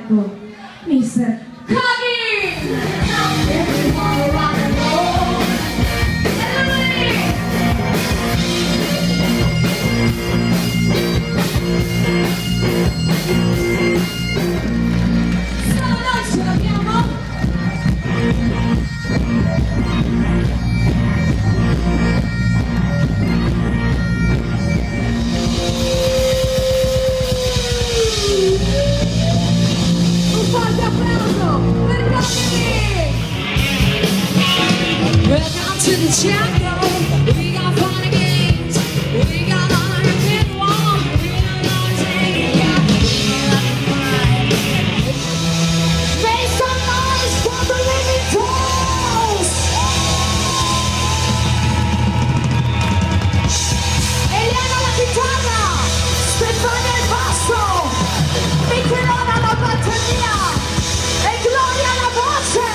palco Mr. Coggy! Welcome to the jungle. We got fun and games. We got honor and war. We don't know take it. Make some noise for the living toes. Eliana alla chitarra, Stefania al basso, Michelona alla batteria e Gloria alla voce.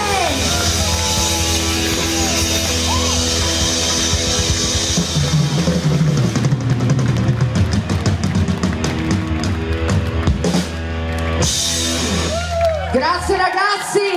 Grazie ragazzi!